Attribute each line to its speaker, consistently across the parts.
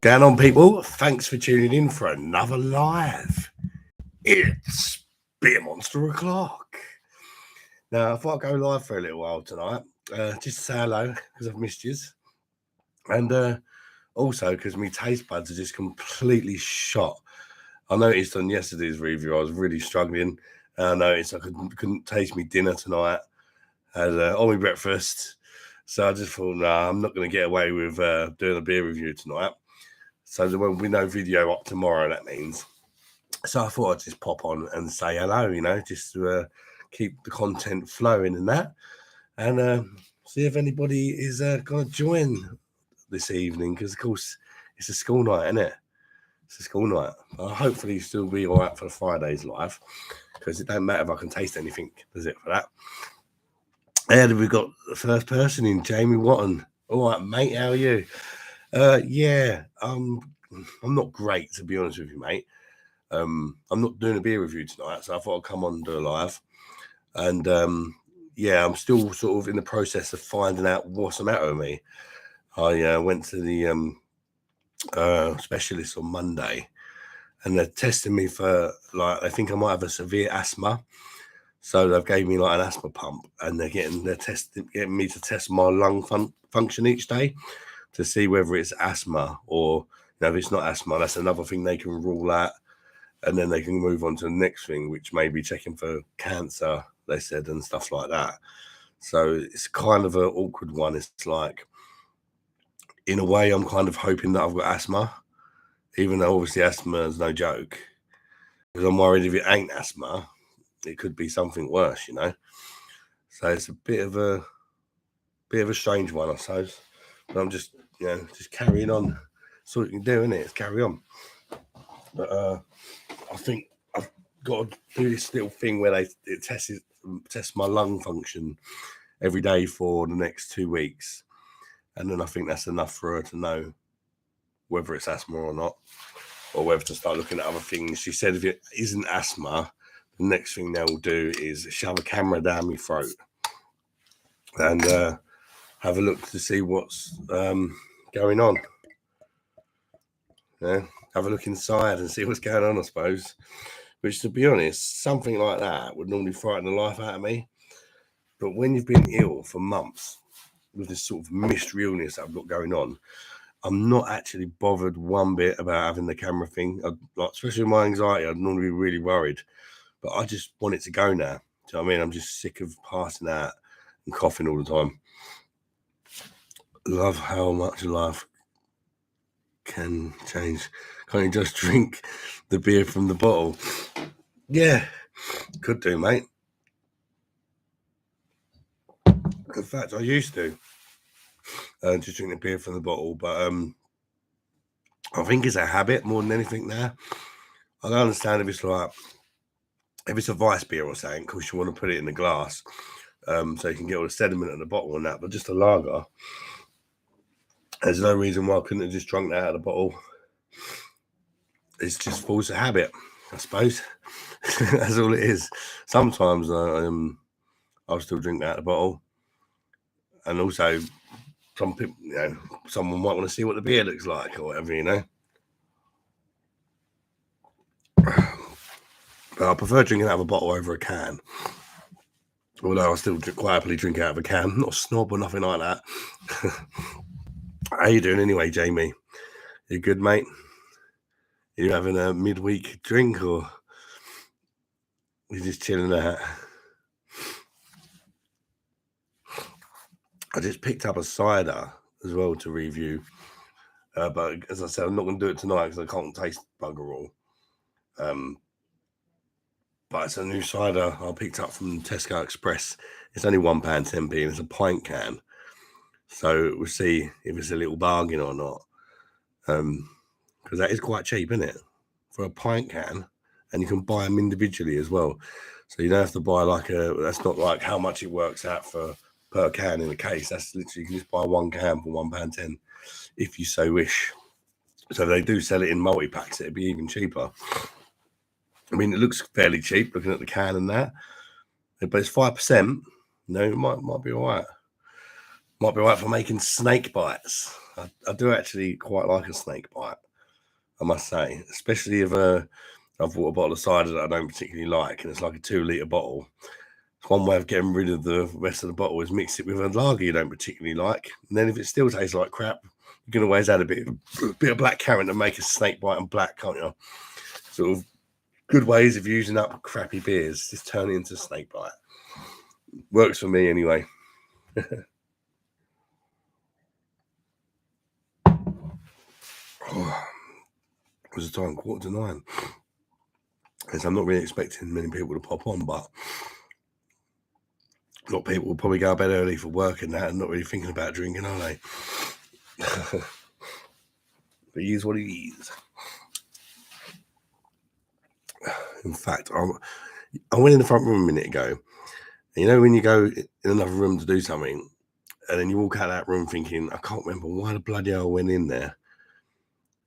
Speaker 1: Going on, people. Thanks for tuning in for another live. It's Beer Monster o'clock. Now, I thought I'd go live for a little while tonight, just to say hello because I've missed you, and also because my taste buds are just completely shot. I noticed on yesterday's review I was really struggling. I noticed I couldn't taste me dinner tonight. Had all my breakfast, so I just thought, nah, I'm not going to get away with doing a beer review tonight. So there won't be no video up tomorrow, that means. So I thought I'd just pop on and say hello, just to keep the content flowing and that. And see if anybody is going to join this evening, because, of course, it's a school night, isn't it? It's a school night. Hopefully you'll still be all right for the Fridays live, because it don't matter if I can taste anything, does it, for that? And we've got the first person in, Jamie Watton. All right, mate, how are you? Yeah, I'm not great, to be honest with you, mate. I'm not doing a beer review tonight, so I thought I'd come on and do a live. And yeah, I'm still sort of in the process of finding out what's the matter with me. I went to the specialist on Monday, and they're testing me for, like, they think I might have a severe asthma. So they've gave me like an asthma pump, and they're getting me to test my lung function each day to see whether it's asthma, or if it's not asthma, that's another thing they can rule out, and then they can move on to the next thing, which may be checking for cancer, they said, and stuff like that. So it's kind of an awkward one. It's like, in a way, I'm kind of hoping that I've got asthma, even though obviously asthma is no joke, because I'm worried if it ain't asthma, it could be something worse, So it's a bit of a strange one, I suppose. But I'm just carrying on. That's all you can do, isn't it? It's carry on. But I think I've got to do this little thing where it tests my lung function every day for the next 2 weeks, and then I think that's enough for her to know whether it's asthma or not, or whether to start looking at other things. She said if it isn't asthma, the next thing they'll do is shove a camera down my throat and have a look to see what's going on. Yeah, have a look inside and see what's going on, I suppose. Which, to be honest, something like that would normally frighten the life out of me. But when you've been ill for months with this sort of mystery illness that I've got going on, I'm not actually bothered one bit about having the camera thing. Especially with my anxiety, I'd normally be really worried. But I just want it to go now. Do you know what I mean? I'm just sick of passing out and coughing all the time. Love how much life can change. Can't you just drink the beer from the bottle? Yeah, could do, mate. In fact, I used to just drink the beer from the bottle, but I think it's a habit more than anything now. I don't understand if it's a vice beer or something, because you want to put it in the glass, so you can get all the sediment at the bottom and that. But just a lager, there's no reason why I couldn't have just drunk that out of the bottle. It's just force of habit, I suppose. That's all it is. Sometimes I'll still drink that out of the bottle, and also some people, someone might want to see what the beer looks like or whatever, But I prefer drinking out of a bottle over a can. Although I still quite happily drink out of a can. I'm not a snob or nothing like that. How you doing anyway, Jamie? You good, mate? Are you having a midweek drink, or you just chilling out? I just picked up a cider as well to review. But as I said, I'm not going to do it tonight because I can't taste bugger all. But it's a new cider I picked up from Tesco Express. It's only £1.10p, and it's a pint can. So we'll see if it's a little bargain or not. Because that is quite cheap, isn't it? For a pint can, and you can buy them individually as well. So you don't have to buy that's not like how much it works out per can in a case. That's literally, you can just buy one can for £1.10 if you so wish. So they do sell it in multi-packs. It'd be even cheaper. I mean, it looks fairly cheap looking at the can and that, but it's 5%. It might be all right. Might be right for making snake bites. I do actually quite like a snake bite, I must say, especially if I've bought a bottle of cider that I don't particularly like, and it's like a 2 litre bottle. One way of getting rid of the rest of the bottle is mix it with a lager you don't particularly like, and then if it still tastes like crap, you can always add a bit of black currant and make a snake bite and black, can't you? Sort of good ways of using up crappy beers. Just turn it into snake bite. Works for me anyway. What's the time? 8:45. Because I'm not really expecting many people to pop on, but a lot of people will probably go to bed early for work and that and not really thinking about drinking, are they? But it is what it is. In fact, I went in the front room a minute ago. And you know when you go in another room to do something and then you walk out of that room thinking, I can't remember why the bloody hell I went in there.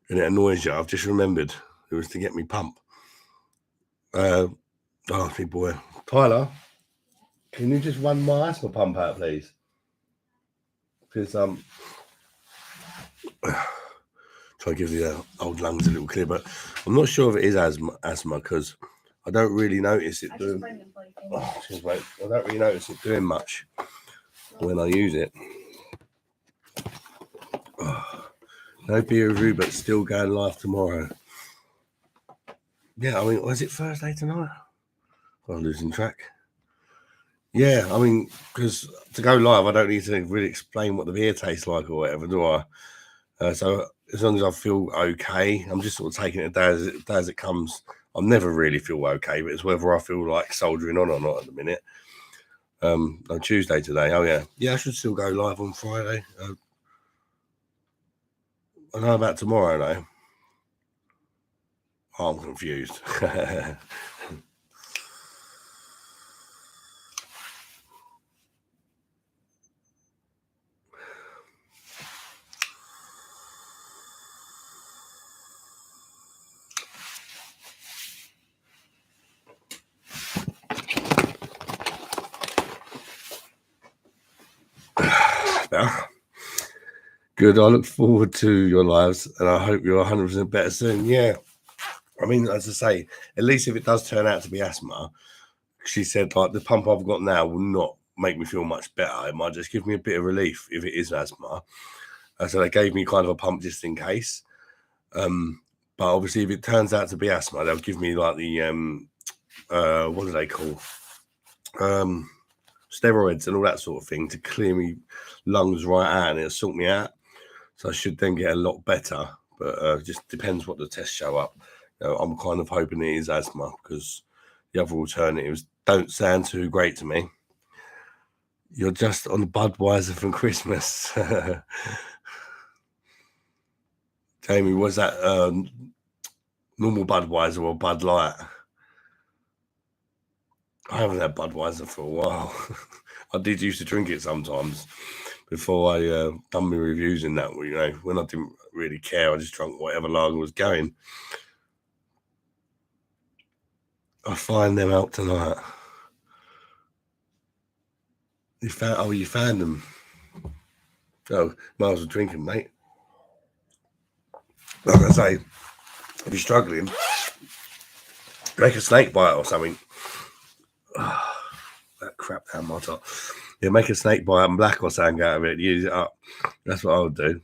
Speaker 1: And it annoys you. I've just remembered it was to get me pump. Oh, my boy. Tyler, can you just run my asthma pump out, please? Because try to give the old lungs a little clear, but I'm not sure if it is asthma because I don't really notice it doing. I don't really notice it doing much when I use it. No beer review, but still going live tomorrow. Yeah, I mean, was it Thursday tonight? I'm losing track. Yeah, I mean, because to go live, I don't need to really explain what the beer tastes like or whatever, do I? So as long as I feel okay, I'm just sort of taking it day as it comes. I'll never really feel okay, but it's whether I feel like soldiering on or not at the minute. On Tuesday today. Oh yeah, I should still go live on Friday. I know about tomorrow though. Oh, I'm confused. Good. I look forward to your lives, and I hope you're 100% better soon. Yeah. I mean, as I say, at least if it does turn out to be asthma, she said, like, the pump I've got now will not make me feel much better. It might just give me a bit of relief if it is asthma. So they gave me kind of a pump just in case. But obviously, if it turns out to be asthma, they'll give me like the what do they call? Steroids and all that sort of thing to clear me lungs right out and it'll sort me out. So I should then get a lot better. But just depends what the tests show up. I'm kind of hoping it is asthma because the other alternatives don't sound too great to me. You're just on Budweiser from Christmas. Jamie, was that normal Budweiser or Bud Light? I haven't had Budweiser for a while. I did used to drink it sometimes before I done my reviews in that. You know, when I didn't really care, I just drank whatever lager was going. I'll find them out tonight. You found them. Oh, might as well drink them, mate. Like I say, if you're struggling, make a snake bite or something. That crap down my top. Yeah, make a snake bite and black or something out of it. Use it up. That's what I would do.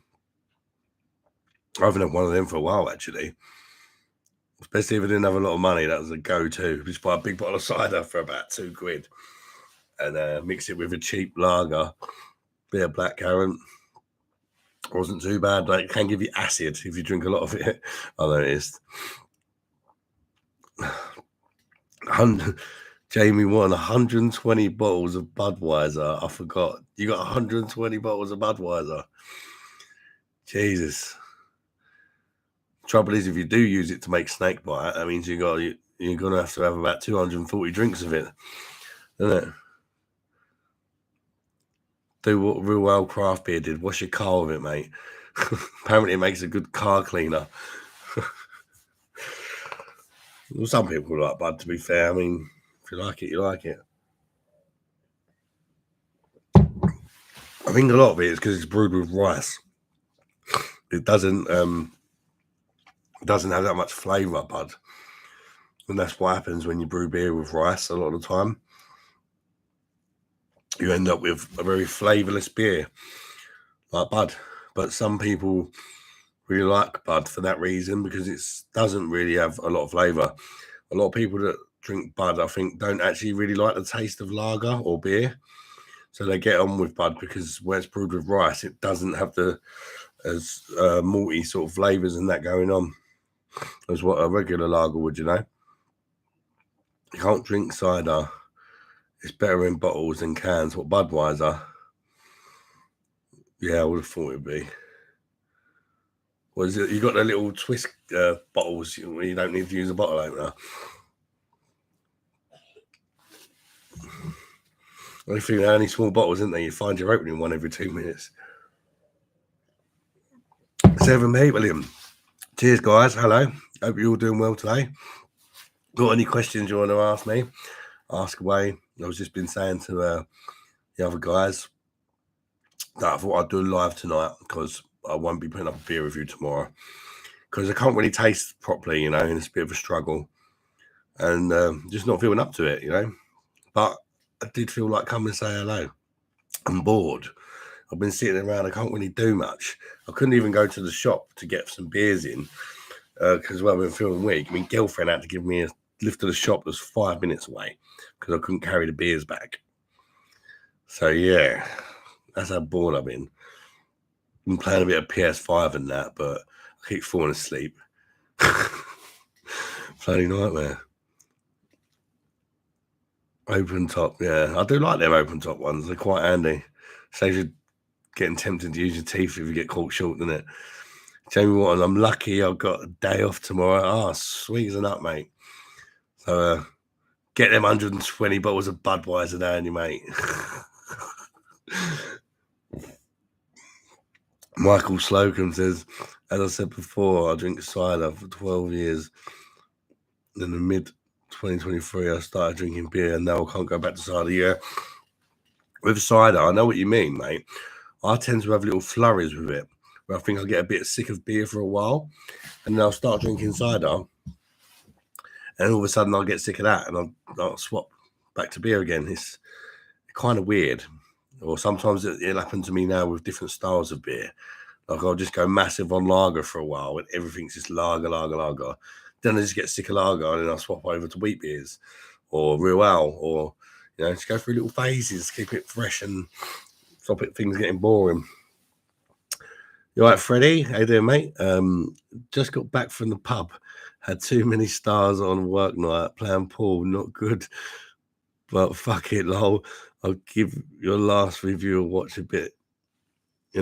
Speaker 1: I haven't had one of them for a while, actually. Especially if I didn't have a lot of money, that was a go-to. Just buy a big bottle of cider for about £2 and mix it with a cheap lager, bit of black currant. Wasn't too bad. Like, it can give you acid if you drink a lot of it. I noticed. Jamie won 120 bottles of Budweiser. I forgot. You got 120 bottles of Budweiser. Jesus. Trouble is, if you do use it to make snake bite, that means you're gonna have to have about 240 drinks of it, isn't it? Do what real well craft beer did. Wash your car with it, mate. Apparently, it makes a good car cleaner. Well, some people like Bud. To be fair, I mean, if you like it, you like it. I think a lot of it is because it's brewed with rice. It doesn't have that much flavour, bud. And that's what happens when you brew beer with rice a lot of the time. You end up with a very flavourless beer, like Bud. But some people really like Bud for that reason, because it doesn't really have a lot of flavour. A lot of people that drink Bud, I think, don't actually really like the taste of lager or beer. So they get on with Bud because where it's brewed with rice, it doesn't have as malty sort of flavours and that going on as what a regular lager would, you know. You can't drink cider. It's better in bottles than cans. What, Budweiser? Yeah, I would have thought it'd be. What is it? You got the little twist bottles where you don't need to use a bottle opener. I think they're only small bottles, isn't they? You find you're opening one every 2 minutes. 7 mate, William. Cheers, guys. Hello. Hope you're all doing well today. Got any questions you want to ask me? Ask away. I was just been saying to the other guys that I thought I'd do a live tonight because I won't be putting up a beer review tomorrow because I can't really taste properly, you know, and it's a bit of a struggle and just not feeling up to it, you know. But I did feel like coming and say hello. I'm bored. I've been sitting around. I can't really do much. I couldn't even go to the shop to get some beers in because I've been feeling weak. I mean, girlfriend had to give me a lift to the shop that was 5 minutes away because I couldn't carry the beers back. So yeah, that's how bored I've been. Been playing a bit of PS5 and that, but I keep falling asleep. Bloody nightmare. Open top, yeah. I do like them open top ones. They're quite handy. Saves you getting tempted to use your teeth if you get caught short, doesn't it? Jamie Watton, I'm lucky I've got a day off tomorrow. Oh, sweet as a nut, mate. So get them 120 bottles of Budweiser down you, mate. Michael Slocum says, as I said before, I drink cider for 12 years. In the mid 2023, I started drinking beer, and now I can't go back to cider. Yeah, with cider, I know what you mean, mate. I tend to have little flurries with it, where I think I'll get a bit sick of beer for a while, and then I'll start drinking cider, and all of a sudden I'll get sick of that, and I'll swap back to beer again. It's kind of weird. Or sometimes it'll happen to me now with different styles of beer. Like I'll just go massive on lager for a while, and everything's just lager. Then I just get sick of lager, and then I'll swap over to wheat beers or real ale, or just go through little phases, keep it fresh and stop things getting boring. You all right, Freddie? How you doing, mate? Just got back from the pub. Had too many stars on work night. Playing pool, not good. But fuck it, lol. I'll give your last review a watch in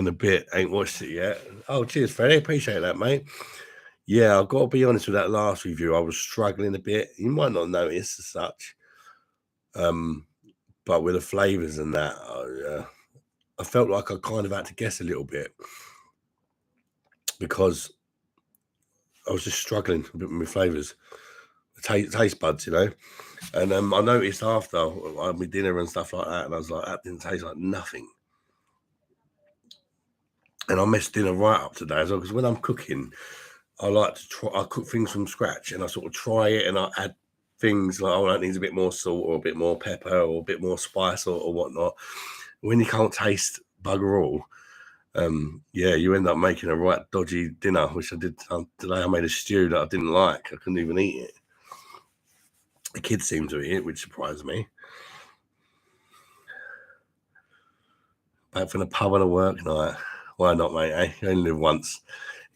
Speaker 1: a bit. Ain't watched it yet. Oh, cheers, Freddie. Appreciate that, mate. Yeah, I've got to be honest with that last review. I was struggling a bit. You might not notice as such. But with the flavours and that, I felt like I kind of had to guess a little bit because I was just struggling a bit with my flavours, taste buds, And I noticed after I had my dinner and stuff like that, and I was like, that didn't taste like nothing. And I messed dinner right up today as well, because when I'm cooking, I like to try. I cook things from scratch, and I sort of try it, and I add things like, that needs a bit more salt or a bit more pepper or a bit more spice or whatnot. When you can't taste bugger all, you end up making a right dodgy dinner, which I did today. I made a stew that I didn't like. I couldn't even eat it. The kids seemed to eat it, which surprised me. Back from the pub on a work night. Why not, mate? Eh? You only live once.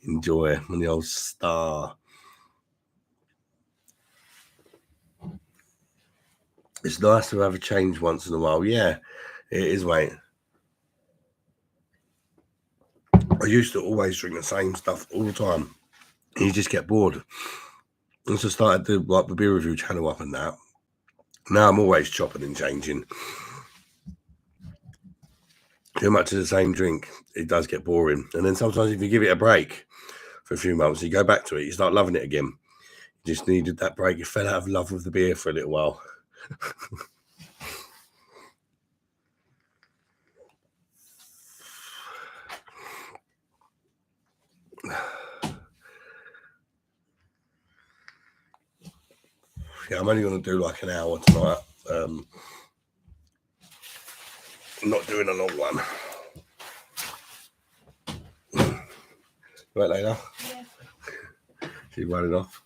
Speaker 1: Enjoy on the old Star. It's nice to have a change once in a while. Yeah, it is, mate. I used to always drink the same stuff all the time. And you just get bored. And so I started to like the beer review channel up and that. Now I'm always chopping and changing. Too much of the same drink, it does get boring. And then sometimes if you give it a break for a few months, you go back to it, you start loving it again. You just needed that break. You fell out of love with the beer for a little while. Yeah, I'm only going to do like an hour tonight. I'm not doing a long one. Right, Layla? Yeah. She's running off.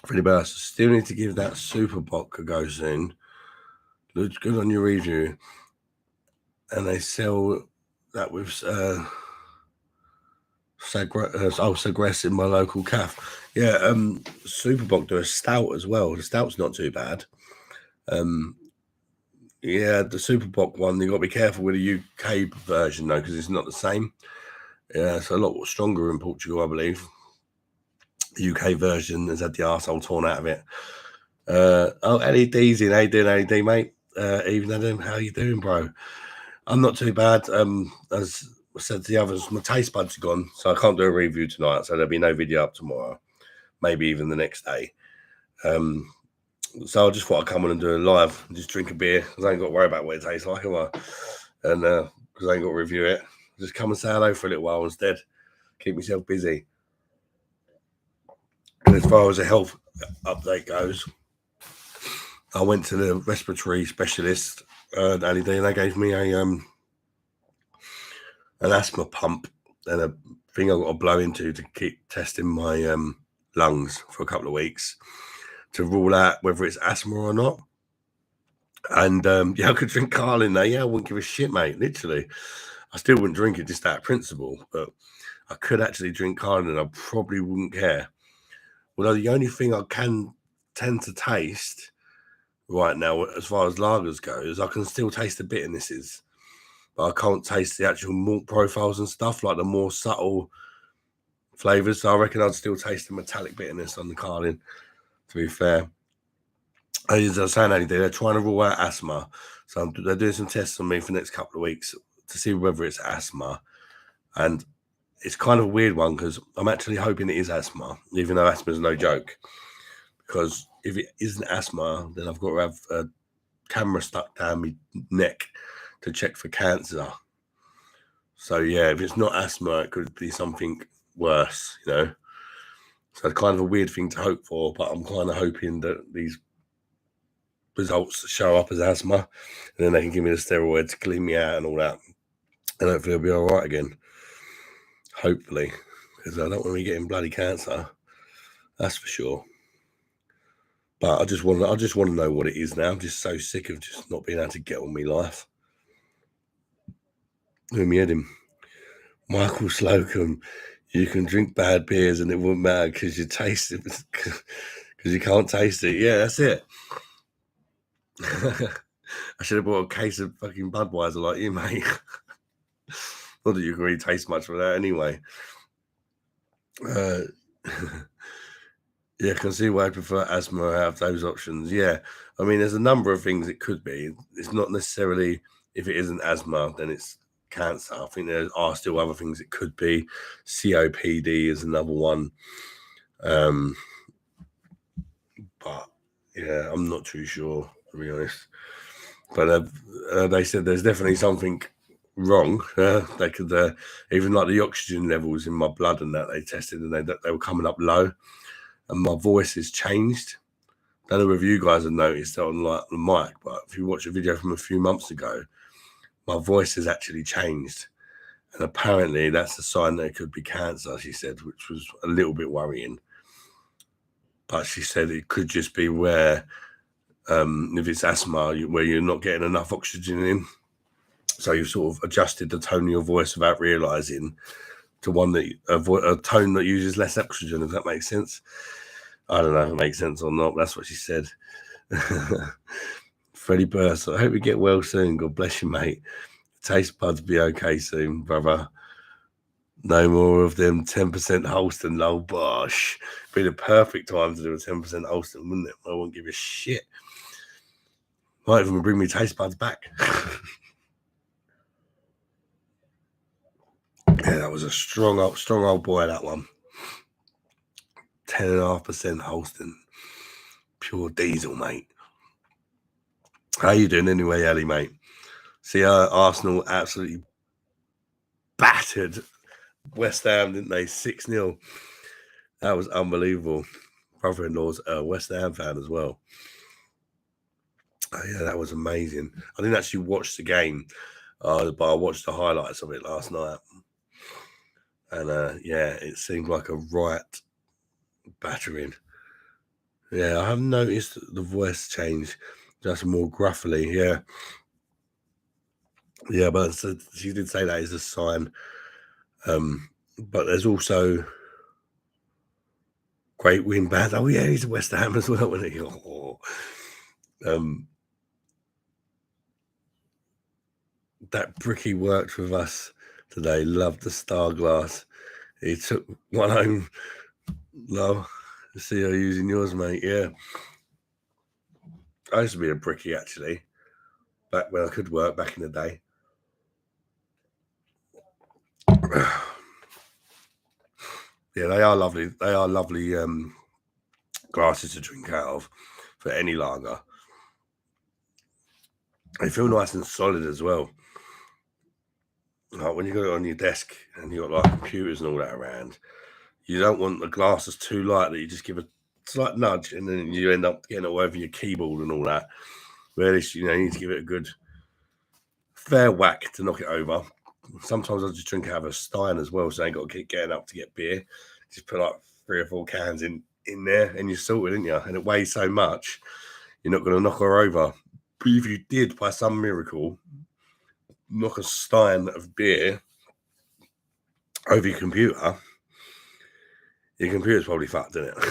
Speaker 1: Pretty burst. Still need to give that Super Bock a go soon. Looks good on your review. And they sell that with Sagress in my local calf. Yeah, Super Bock do a stout as well. The stout's not too bad. Yeah, the Super Bock one, you got to be careful with the UK version though, because it's not the same. Yeah, it's a lot stronger in Portugal, I believe. The UK version has had the arsehole torn out of it. LED's in. How you doing, LED, mate? Evening, Adam. How you doing, bro? I'm not too bad. As I said to the others, my taste buds are gone, so I can't do a review tonight, so there'll be no video up tomorrow, maybe even the next day. So I just thought I'd come on and do a live and just drink a beer, because I ain't got to worry about what it tastes like, am I? And because I ain't got to review it, just come and say hello for a little while instead. Keep myself busy. And as far as a health update goes, I went to the respiratory specialist, and they gave me an asthma pump and a thing I've got to blow into to keep testing my lungs for a couple of weeks to rule out whether it's asthma or not. And yeah, I could drink Carlin there. Yeah, I wouldn't give a shit, mate. Literally, I still wouldn't drink it just out of principle, but I could actually drink Carlin and I probably wouldn't care. Although the only thing I can tend to taste right now, as far as lagers goes, I can still taste the bitternesses, but I can't taste the actual malt profiles and stuff, like the more subtle flavors. So I reckon I'd still taste the metallic bitterness on the Carlin, to be fair. As I was saying, they're trying to rule out asthma. So they're doing some tests on me for the next couple of weeks to see whether it's asthma. And it's kind of a weird one because I'm actually hoping it is asthma, even though asthma is no joke. Because if it isn't asthma, then I've got to have a camera stuck down my neck to check for cancer. So yeah, if it's not asthma, it could be something worse, you know. So it's kind of a weird thing to hope for, but I'm kind of hoping that these results show up as asthma, and then they can give me the steroid to clean me out and all that, and hopefully I'll be all right again. Hopefully, because I don't want to be getting bloody cancer. That's for sure. But I just want to know what it is now. I'm just so sick of just not being able to get on with my life. Who me had him? Michael Slocum. You can drink bad beers and it won't matter because you taste it, because you can't taste it. Yeah, that's it. I should have bought a case of fucking Budweiser like you, mate. Not that you can really taste much for that anyway. Yeah, I can see why I prefer asthma out of those options. Yeah, I mean, there's a number of things it could be. It's not necessarily, if it isn't asthma, then it's cancer. I think there are still other things it could be. COPD is another one. But yeah, I'm not too sure, to be honest. But they said there's definitely something wrong. They could even like the oxygen levels in my blood and that they tested, and they were coming up low, and my voice has changed. Don't know if you guys have noticed that on like the mic, but if you watch a video from a few months ago, my voice has actually changed, and apparently that's a sign that it could be cancer. She said, which was a little bit worrying. But she said it could just be where, if it's asthma, where you're not getting enough oxygen in. So you've sort of adjusted the tone of your voice without realizing to one that a tone that uses less oxygen, if that makes sense. I don't know if it makes sense or not. That's what she said. Freddie Burst, I hope you get well soon. God bless you, mate. Taste buds be okay soon, brother. No more of them 10% Holston, low BOSH. Be the perfect time to do a 10% Holston, wouldn't it? I won't give a shit. Might even bring me taste buds back. Yeah, that was a strong old boy, that one. 10.5% Holston. Pure diesel, mate. How you doing anyway, Ali, mate? See, Arsenal absolutely battered West Ham, didn't they? 6-0. That was unbelievable. brother-in-law's a West Ham fan as well. Oh, yeah, that was amazing. I didn't actually watch the game, but I watched the highlights of it last night. And yeah, it seemed like a right battering. Yeah, I have noticed the voice change, just more gruffly. Yeah. Yeah, but she did say that is a sign. But there's also great win, bad. Oh yeah, he's a West Ham as well, isn't he? Oh. That Bricky worked with us today. Loved the star glass. He took one home. Love. See her using yours, mate. Yeah. I used to be a Bricky actually, back when I could work back in the day. Yeah, they are lovely. They are lovely glasses to drink out of for any lager. They feel nice and solid as well. Like when you got it on your desk and you got like computers and all that around, you don't want the glasses too light that you just give a slight nudge and then you end up getting it all over your keyboard and all that. Whereas you need to give it a good fair whack to knock it over. Sometimes I just drink out of a stein as well, so I ain't got to keep getting up to get beer. Just put like 3 or 4 cans in there and you're sorted, aren't you? And it weighs so much, you're not going to knock her over. But if you did, by some miracle, knock a stein of beer over your computer's probably fucked, isn't it?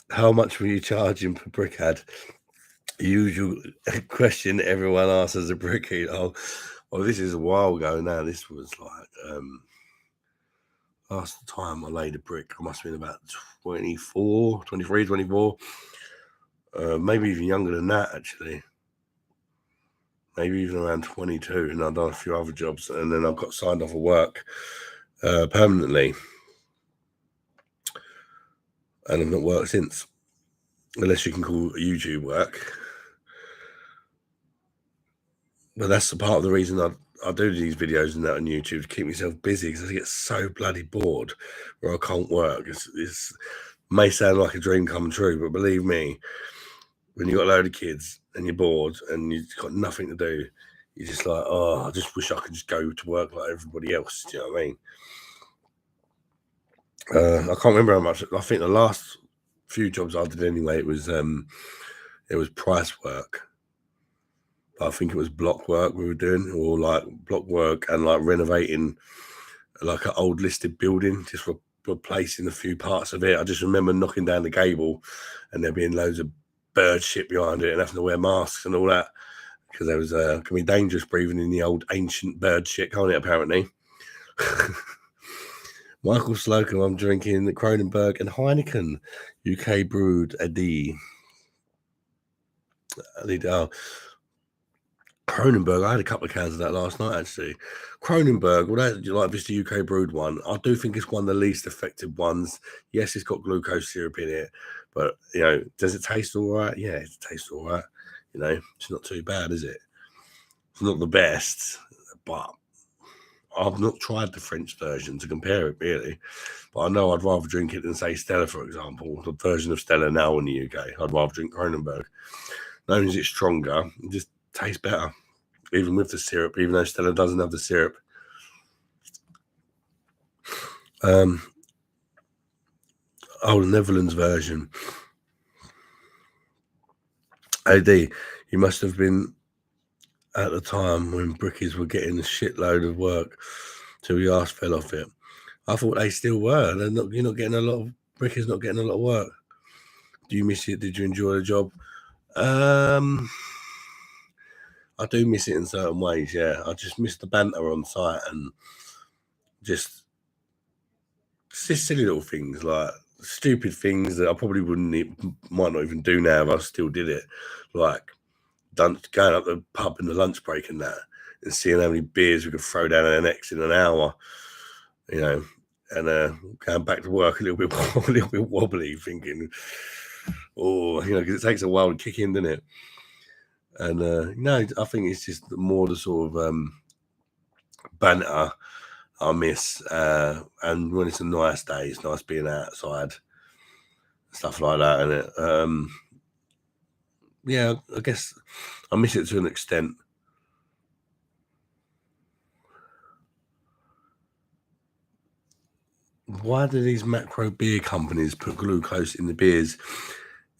Speaker 1: How much were you charging per brickhead? Usual question everyone asks as a bricky. Oh, well, this is a while ago now. This was like last time I laid a brick, I must have been about 24, 23, 24. Maybe even younger than that, actually. Maybe even around 22. And I've done a few other jobs. And then I got signed off of work permanently. And I've not worked since. Unless you can call YouTube work. But that's the part of the reason I do these videos and that on YouTube to keep myself busy, because I get so bloody bored where I can't work. It may sound like a dream come true, but believe me, when you've got a load of kids and you're bored and you've got nothing to do, you're just like, oh, I just wish I could just go to work like everybody else. Do you know what I mean? I can't remember how much. I think the last few jobs I did anyway, it was price work. I think it was block work we were doing, or like block work and like renovating like an old listed building, just replacing a few parts of it. I just remember knocking down the gable and there being loads of bird shit behind it and having to wear masks and all that, because there was can be dangerous breathing in the old ancient bird shit, can't it, apparently? Michael Slocum, I'm drinking the Kronenbourg and Heineken UK brewed a D. Kronenbourg, I had a couple of cans of that last night, actually. Kronenbourg, well, that's like this the UK brewed one. I do think it's one of the least effective ones. Yes, it's got glucose syrup in it, but, does it taste all right? Yeah, it tastes all right. It's not too bad, is it? It's not the best, but I've not tried the French version to compare it, really. But I know I'd rather drink it than, say, Stella, for example. The version of Stella now in the UK. I'd rather drink Kronenbourg. Not only is it stronger, it just tastes better, even with the syrup, even though Stella doesn't have the syrup. The Netherlands version. AD, you must have been at the time when brickies were getting a shitload of work till your ass fell off it. I thought they still were. You're not getting a lot of brickies, not getting a lot of work. Do you miss it? Did you enjoy the job? I do miss it in certain ways, yeah. I just miss the banter on site and just silly little things, like stupid things that I probably might not even do now if I still did it. Like going up the pub in the lunch break and that, and seeing how many beers we could throw down our necks in an hour, and going back to work a little bit wobbly, thinking, oh, because it takes a while to kick in, doesn't it? And I think it's just more the sort of banter I miss. And when it's a nice day, it's nice being outside, stuff like that, and yeah, I guess I miss it to an extent. Why do these macro beer companies put glucose in the beers?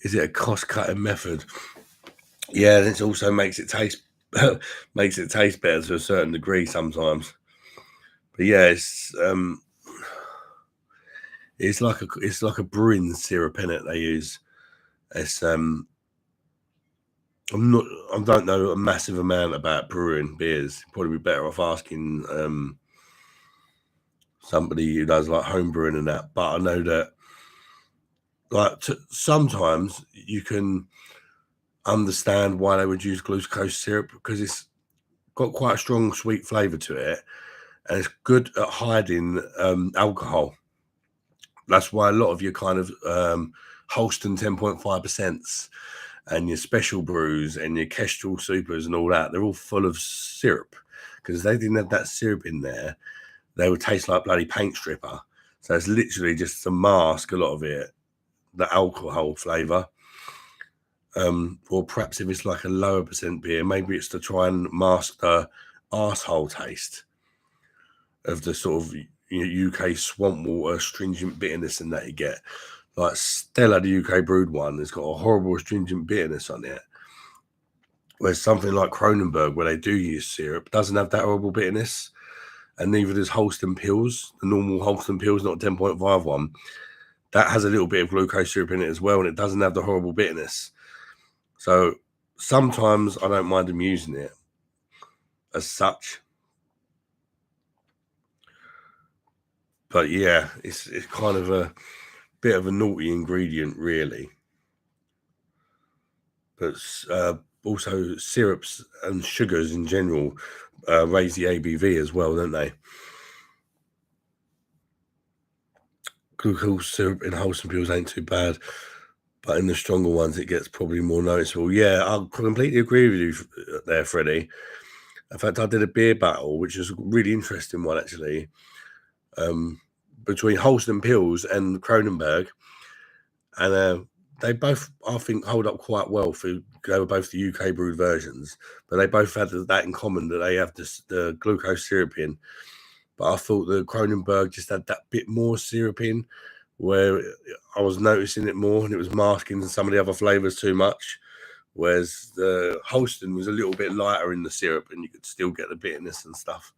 Speaker 1: Is it a cost-cutting method? Yeah, and it also makes it taste better to a certain degree sometimes. But yeah, it's like a brewing syrup in it they use. It's I don't know a massive amount about brewing beers. Probably be better off asking somebody who does like home brewing and that. But I know that sometimes you can understand why they would use glucose syrup, because it's got quite a strong sweet flavour to it, and it's good at hiding alcohol. That's why a lot of your kind of Holston 10.5% and your special brews and your Kestrel supers and all that, they're all full of syrup, because if they didn't have that syrup in there, they would taste like bloody paint stripper. So it's literally just to mask a lot of it, the alcohol flavour. Or perhaps if it's like a lower percent beer, maybe it's to try and mask the arsehole taste of the sort of UK swamp water stringent bitterness and that you get. Like Stella, the UK brewed one, has got a horrible astringent bitterness on it. Whereas something like Kronenberg, where they do use syrup, doesn't have that horrible bitterness. And neither does Holston Pils, the normal Holston Pils, not 10.51. That has a little bit of glucose syrup in it as well, and it doesn't have the horrible bitterness. So sometimes I don't mind them using it as such. But yeah, it's kind of a bit of a naughty ingredient, really. But also syrups and sugars in general raise the ABV as well, don't they? Glucose syrup in wholesome pills ain't too bad, but in the stronger ones, it gets probably more noticeable. Yeah, I completely agree with you there, Freddie. In fact, I did a beer battle, which is a really interesting one, actually, between Holston Pills and Kronenberg. And they both, I think, hold up quite well. They were both the UK brewed versions, but they both had that in common, that they have the glucose syrup in. But I thought the Kronenberg just had that bit more syrup in, where I was noticing it more, and it was masking some of the other flavors too much. Whereas the Holston was a little bit lighter in the syrup, and you could still get the bitterness and stuff.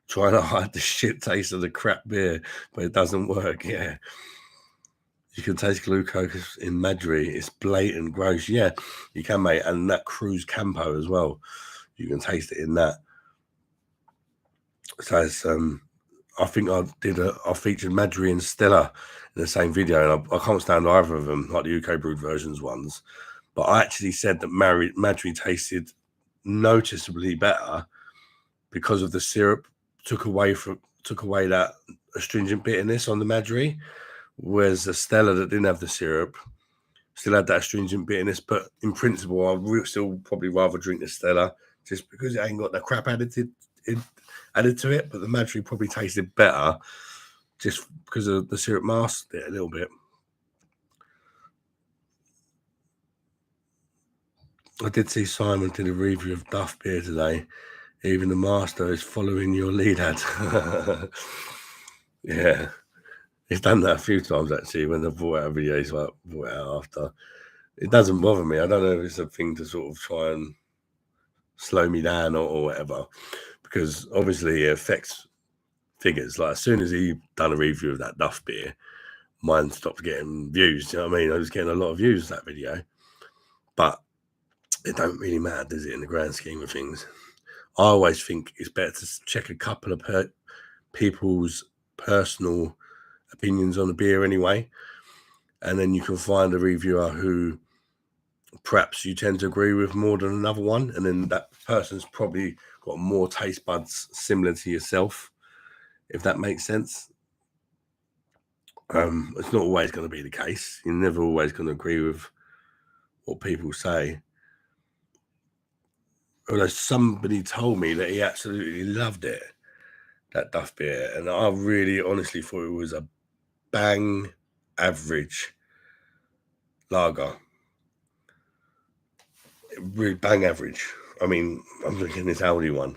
Speaker 1: Trying to hide the shit taste of the crap beer, but it doesn't work. Yeah. You can taste glucose in Madri. It's blatant gross. Yeah, you can, mate. And that Cruz Campo as well. You can taste it in that. So it's, I think I featured Madri and Stella in the same video, and I can't stand either of them, like the UK brewed versions ones. But I actually said that Madri tasted noticeably better because of the syrup took away that astringent bitterness on the Madri. Whereas the Stella that didn't have the syrup still had that astringent bitterness, but in principle, I would still probably rather drink the Stella just because it ain't got the crap added to it. But the Madri probably tasted better just because of the syrup masked it a little bit. I did see Simon did a review of Duff beer today. Even the master is following your lead, ad. Yeah. He's done that a few times, actually, when they've brought out videos, like brought out after. It doesn't bother me. I don't know if it's a thing to sort of try and slow me down or whatever, because obviously it affects figures. Like as soon as he done a review of that Duff beer, mine stopped getting views. You know what I mean? I was getting a lot of views that video, but it don't really matter, does it, in the grand scheme of things? I always think it's better to check a couple of people's personal opinions on a beer anyway, and then you can find a reviewer who perhaps you tend to agree with more than another one, and then that person's probably got more taste buds similar to yourself, if that makes sense. It's not always going to be the case. You're never always going to agree with what people say. Although somebody told me that he absolutely loved it. that Duff beer, and I really honestly thought it was a bang average lager. Really bang average. I mean, I'm drinking this Audi one,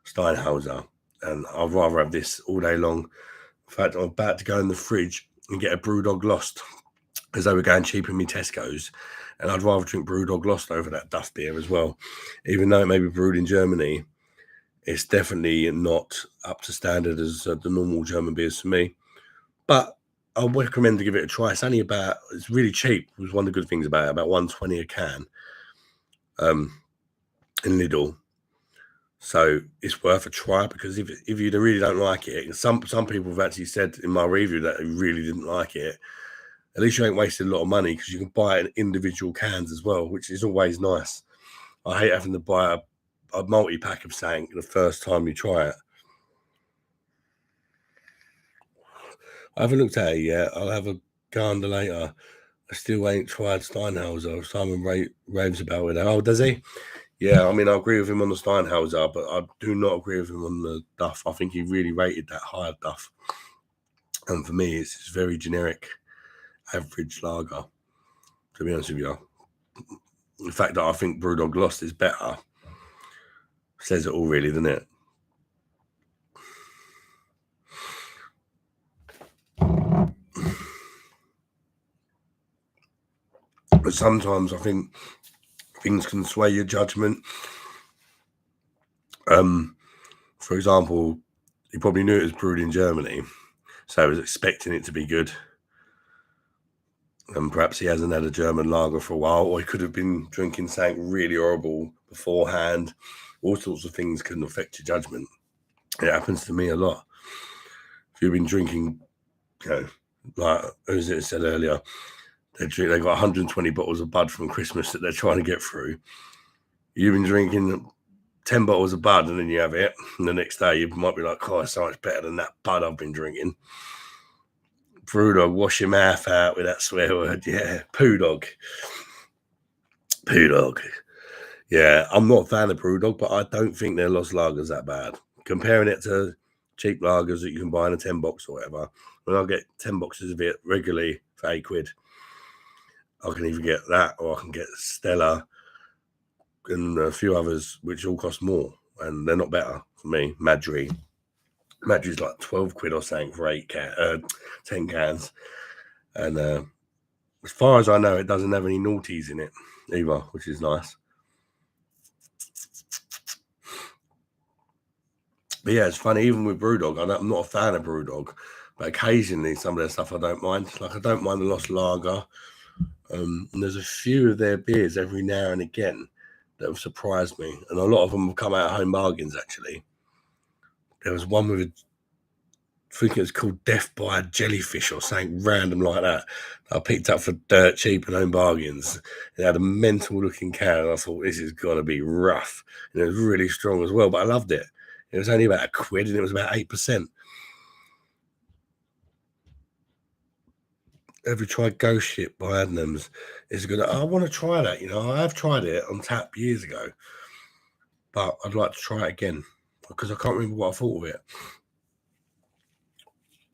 Speaker 1: Steinhauser, and I'd rather have this all day long. In fact, I'm about to go in the fridge and get a Brewdog Lost, as they were going cheap in me Tesco's, and I'd rather drink Brewdog Lost over that Duff beer as well. Even though it may be brewed in Germany, it's definitely not up to standard as the normal German beers for me. But I would recommend to give it a try. It's really cheap. It was one of the good things about it, about $1.20 a can in Lidl. So it's worth a try, because if you really don't like it, some people have actually said in my review that they really didn't like it. At least you ain't wasted a lot of money, because you can buy it in individual cans as well, which is always nice. I hate having to buy a multi-pack of something the first time you try it. I haven't looked at it yet. I'll have a gander later. I still ain't tried Steinhauser. Simon raves about it. Oh, does he? Yeah, I mean, I agree with him on the Steinhauser, but I do not agree with him on the Duff. I think he really rated that higher Duff. And for me, it's very generic, average lager, to be honest with you. The fact that I think Brewdog Lost is better says it all, really, doesn't it? But sometimes I think things can sway your judgment. For example, he probably knew it was brewed in Germany, so he was expecting it to be good. And perhaps he hasn't had a German lager for a while, or he could have been drinking something really horrible beforehand. All sorts of things can affect your judgment. It happens to me a lot. If you've been drinking, like as it said earlier, they got 120 bottles of Bud from Christmas that they're trying to get through. You've been drinking 10 bottles of Bud, and then you have it, and the next day you might be like, oh, it's so much better than that Bud I've been drinking. Brewdog, wash your mouth out with that swear word. Yeah, poo dog. Yeah, I'm not a fan of Brewdog, but I don't think their Lost Lagers that bad. Comparing it to cheap lagers that you can buy in a 10 box or whatever, when I get 10 boxes of it regularly for £8, I can either get that, or I can get Stella and a few others, which all cost more, and they're not better for me. Madry's like £12 or something for 10 cans, and as far as I know, it doesn't have any naughties in it either, which is nice. But yeah, it's funny, even with Brewdog, I'm not a fan of Brewdog, but occasionally some of their stuff I don't mind. Like, I don't mind the Lost Lager. And there's a few of their beers every now and again that have surprised me. And a lot of them have come out of home bargains, actually. There was one with, I think it was called Death by a Jellyfish or something random like that. I picked up for dirt cheap and home bargains. It had a mental looking can, and I thought, this is got to be rough. And it was really strong as well, but I loved it. It was only about £1, and it was about 8%. Have you tried Ghost Ship by Adnams? It's good. I want to try that. I have tried it on tap years ago, but I'd like to try it again, because I can't remember what I thought of it.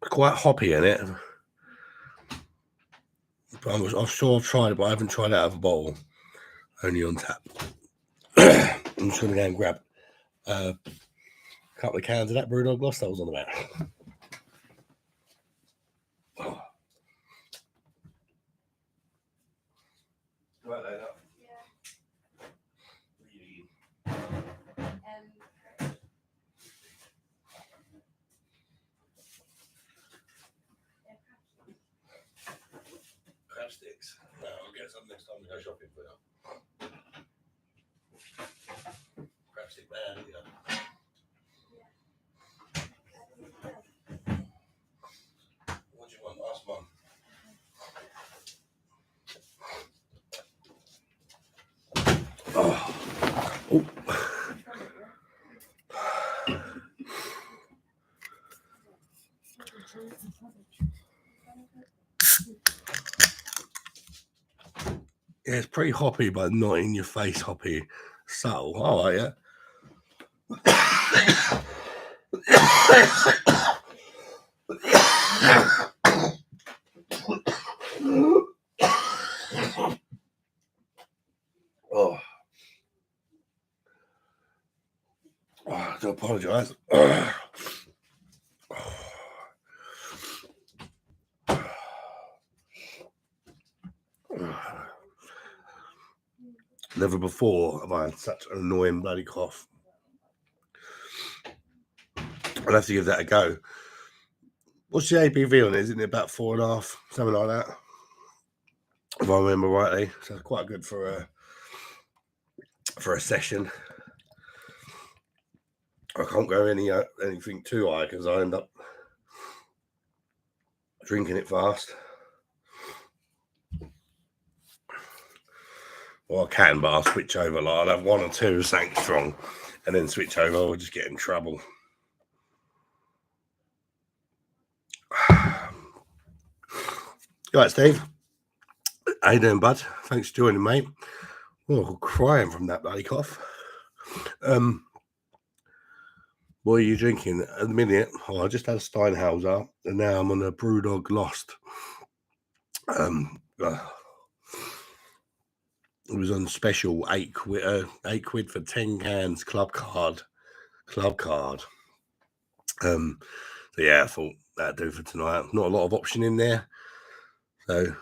Speaker 1: Quite hoppy in it. But I'm sure I've tried it, but I haven't tried it out of a bottle. Only on tap. I'm just going to go and grab a couple of cans of that Brewdog Lost that was on about. Right there. Crab sticks. No, I'll get some next time we go shopping for you. Crab stick man, What do you want? Ask Mum. Oh. Yeah, it's pretty hoppy, but not in your face hoppy. Subtle. All right, yeah. Oh, I do apologise. Never before have I had such an annoying bloody cough. I'll have to give that a go. What's the ABV on it? Isn't it about 4.5, something like that? If I remember rightly, so it's quite good for a session. I can't go anything too high because I end up drinking it fast. Well, I can, but I'll switch over. Like I'll have one or two something strong, and then switch over. I'll just get in trouble. Right, Steve. How you doing, bud? Thanks for joining, mate. Oh, crying from that bloody cough. What are you drinking at the minute? Oh, I just had a Steinhauser, and now I'm on a Brewdog Lost. It was on special, £8 for 10 cans, club card. So yeah, I thought that'd do for tonight. Not a lot of option in there, so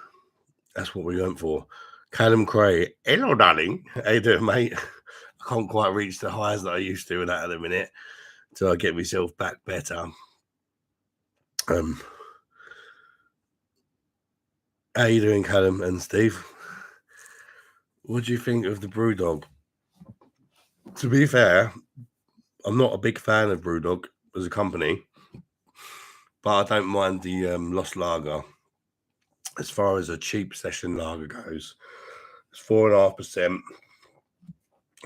Speaker 1: that's what we went for. Callum Cray, hello, darling. How you doing, mate? I can't quite reach the highs that I used to with that at the minute, so I get myself back better. How you doing, Callum and Steve? What do you think of the Brewdog? To be fair, I'm not a big fan of Brewdog as a company, but I don't mind the Lost Lager. As far as a cheap session lager goes, it's 4.5%.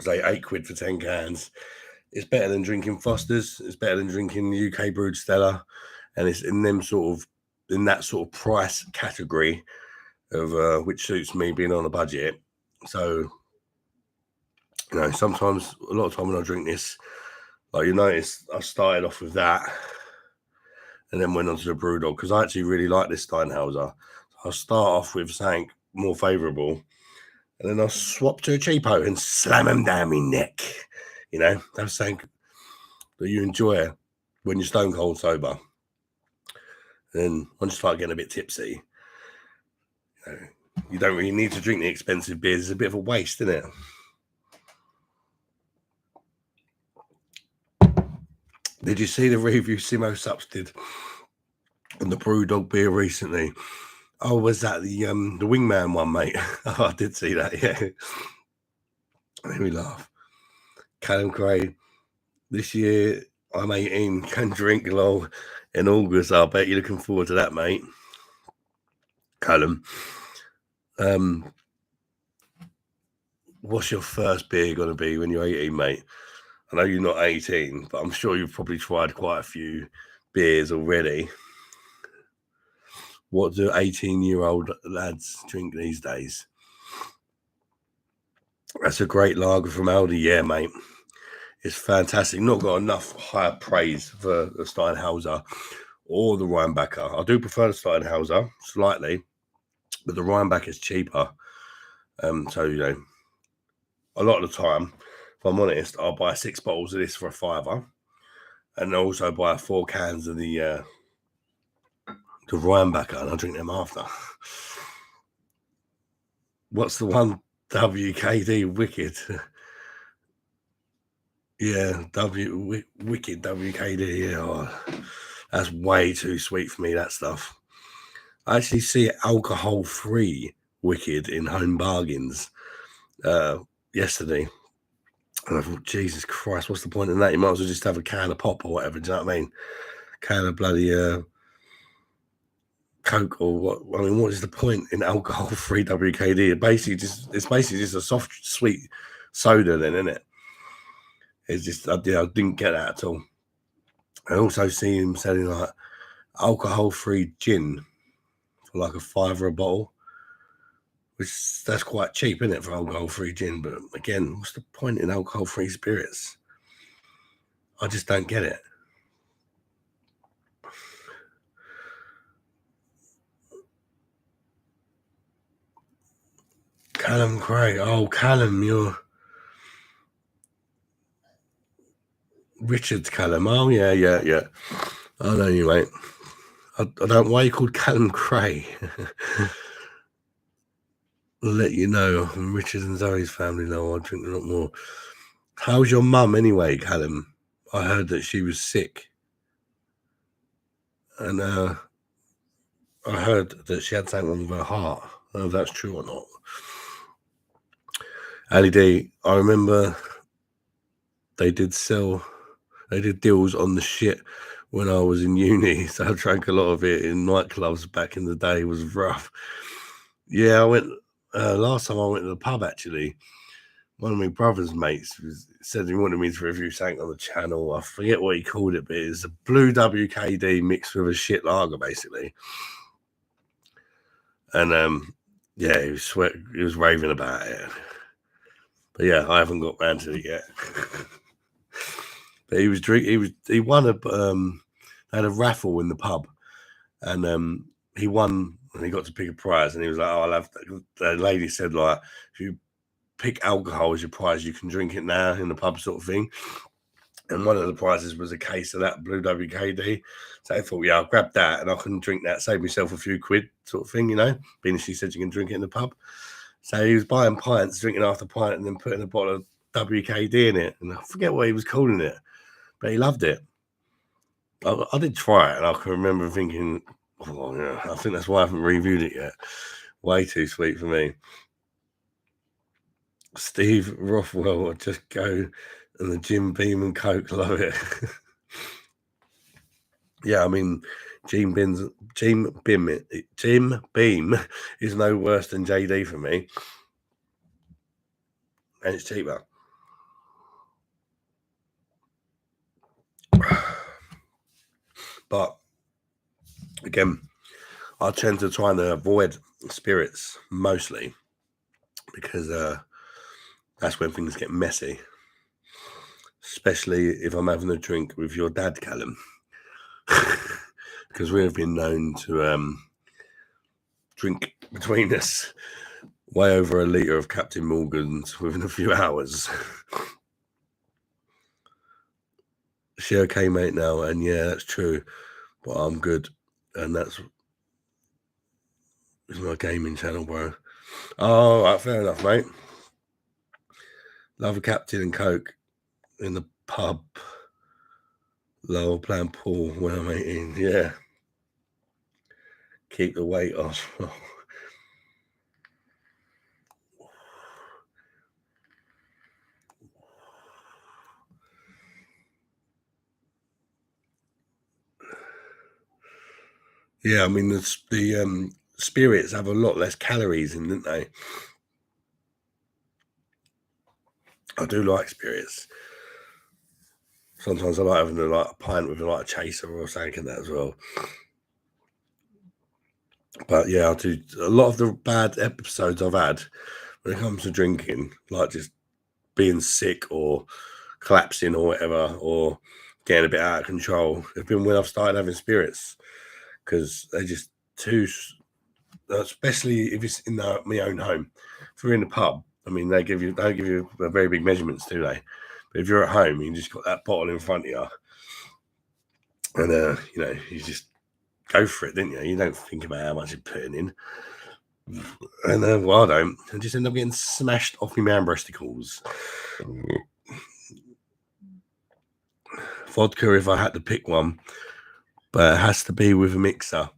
Speaker 1: Say £8 for 10 cans. It's better than drinking Foster's. It's better than drinking the UK brewed Stella, and it's in that sort of price category of which suits me being on a budget. So, sometimes a lot of time when I drink this, like you notice, I started off with that, and then went on to the Brewdog because I actually really like this Steinhauser. I'll start off with something more favourable, and then I'll swap to a cheapo and slam them down my neck. That's something that you enjoy when you're stone cold sober. Then once you start getting a bit tipsy, you don't really need to drink the expensive beers. It's a bit of a waste, isn't it? Did you see the review Simo Sups did on the Brewdog beer recently? Oh, was that the Wingman one, mate? Oh, I did see that, yeah. Made me laugh. Callum Cray, this year I'm 18, can drink lol in August. I bet you're looking forward to that, mate. Callum, what's your first beer going to be when you're 18, mate? I know you're not 18, but I'm sure you've probably tried quite a few beers already. What do 18-year-old lads drink these days? That's a great lager from Aldi, yeah, mate. It's fantastic. Not got enough higher praise for the Steinhauser or the Rheinbacher. I do prefer the Steinhauser slightly, but the Rheinbacher is cheaper. So, a lot of the time, if I'm honest, I'll buy 6 bottles of this for £5, and also buy 4 cans of the Rheinbacher, and I'll drink them after. What's the one? WKD Wicked. Yeah, Wicked WKD. Yeah, that's way too sweet for me, that stuff. I actually see alcohol-free Wicked in Home Bargains yesterday. And I thought, Jesus Christ, what's the point in that? You might as well just have a can of pop or whatever. Do you know what I mean? Can of bloody Coke or what? I mean, what is the point in alcohol-free WKD? It's basically just a soft, sweet soda, then, isn't it? It's just, I didn't get that at all. I also see him selling like alcohol-free gin for like £5 a bottle, which that's quite cheap, isn't it, for alcohol-free gin? But again, what's the point in alcohol-free spirits? I just don't get it. Callum Cray. Oh, Callum, you're Richard's Callum. Oh, yeah. I know you, mate. I don't know why you called Callum Cray. I'll let you know. Richard and Zoe's family know I'll drink a lot more. How's your mum anyway, Callum? I heard that she was sick. And I heard that she had something wrong with her heart. I don't know if that's true or not. Ali D, I remember they did deals on the shit when I was in uni. So I drank a lot of it in nightclubs back in the day. It was rough. Yeah, I went last time I went to the pub actually. One of my brother's mates said he wanted me to review something on the channel. I forget what he called it, but it's a blue WKD mixed with a shit lager, basically. And yeah, he was raving about it. But yeah, I haven't got round to it yet. But he won had a raffle in the pub, and he won, and he got to pick a prize, and he was like, "Oh, I'll have." The lady said, like, if you pick alcohol as your prize, you can drink it now in the pub, sort of thing. And one of the prizes was a case of that blue WKD. So I thought, yeah, I'll grab that and I can drink that, save myself a few quid, sort of thing, you know, being she said you can drink it in the pub. So he was buying pints, drinking half the pint, and then putting a bottle of WKD in it. And I forget what he was calling it, but he loved it. I did try it, and I can remember thinking, oh, yeah, I think that's why I haven't reviewed it yet. Way too sweet for me. Steve Rothwell, I just go and the Jim Beam and Coke, love it. Yeah, I mean, Jim Beam is no worse than JD for me, and it's cheaper. But again, I tend to try and avoid spirits mostly because that's when things get messy, especially if I'm having a drink with your dad, Callum, because we have been known to drink between us way over a litre of Captain Morgan's within a few hours. She okay, mate, now? And yeah, that's true, but I'm good, and that's my gaming channel, bro. Oh, right, fair enough, mate. Love a Captain and Coke in the pub. Lower playing pool when I'm 18. Yeah. Keep the weight off. Yeah, I mean the spirits have a lot less calories in, don't they? I do like spirits. Sometimes I like having a pint with a chaser or something in that as well. But yeah, I do a lot of the bad episodes I've had when it comes to drinking, like just being sick or collapsing or whatever, or getting a bit out of control, have been when I've started having spirits, because they're just too, especially if it's in my own home. If we're in the pub, I mean, they don't give you very big measurements, do they? But if you're at home, you just got that bottle in front of you, and you know, you just go for it, didn't you? You don't think about how much you're putting in. And well, I don't. I just end up getting smashed off my man breasticles. Vodka, if I had to pick one, but it has to be with a mixer.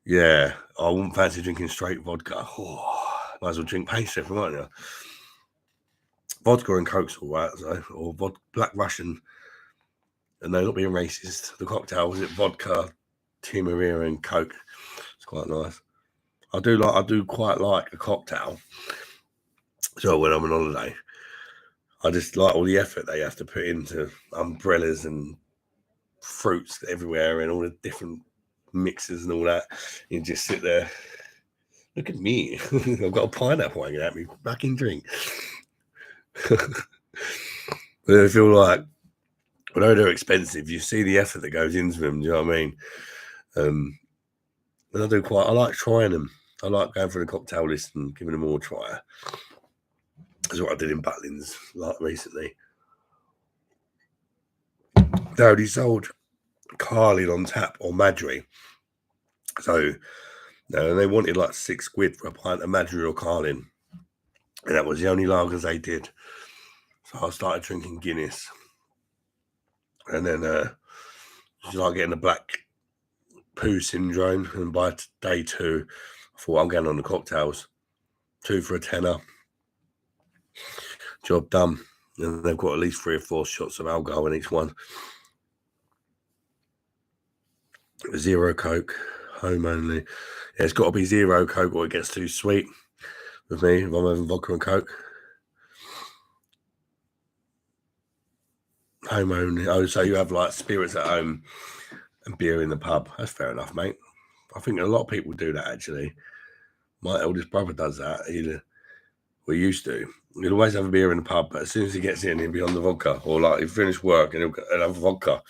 Speaker 1: Yeah, I wouldn't fancy drinking straight vodka. Oh, might as well drink pastry, mightn't you? Vodka and Coke's all right, so, or Black Russian. And no, not being racist. The cocktail was it vodka, Tim Maria, and Coke. It's quite nice. I do quite like a cocktail. So when I'm on holiday, I just like all the effort they have to put into umbrellas and fruits everywhere and all the different mixes and all that. You just sit there. Look at me. I've got a pineapple hanging at me. Fucking drink. But I feel like, although they're expensive, you see the effort that goes into them. Do you know what I mean? And I like trying them. I like going through the cocktail list and giving them all a try. That's what I did in Butlins like recently. They only sold Carling on tap or Madry. So they wanted like £6 for a pint of Madry or Carling. And that was the only lagers they did. So I started drinking Guinness. And then just like getting the black poo syndrome. And by day 2, I thought I'm going on the cocktails. 2 for a tenner. Job done. And they've got at least 3 or 4 shots of alcohol in each one. 0 Coke, home only. Yeah, it's got to be 0 Coke or it gets too sweet with me if I'm having vodka and Coke. Home only. Oh, so you have like spirits at home and beer in the pub. That's fair enough, mate. I think a lot of people do that, actually. My eldest brother does that. We used to. He'd always have a beer in the pub, but as soon as he gets in, he'll be on the vodka. Or like he'll finish work and he'll have vodka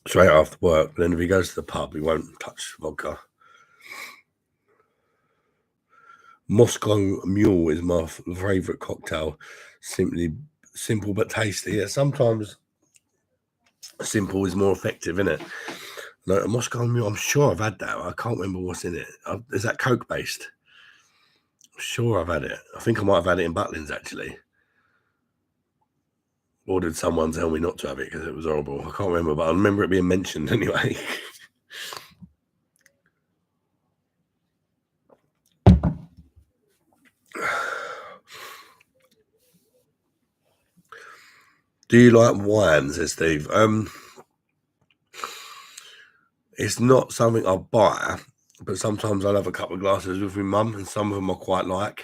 Speaker 1: straight after work. But then if he goes to the pub, he won't touch vodka. Moscow Mule is my favourite cocktail. Simple but tasty. Yeah, sometimes simple is more effective, isn't it? No, Moscow Mule, I'm sure I've had that. I can't remember what's in it. Is that Coke based? I'm sure I've had it. I think I might have had it in Butlins, actually. Or did someone tell me not to have it because it was horrible? I can't remember, but I remember it being mentioned anyway. Do you like wine, says Steve? It's not something I buy, but sometimes I'll have a couple of glasses with my mum, and some of them I quite like.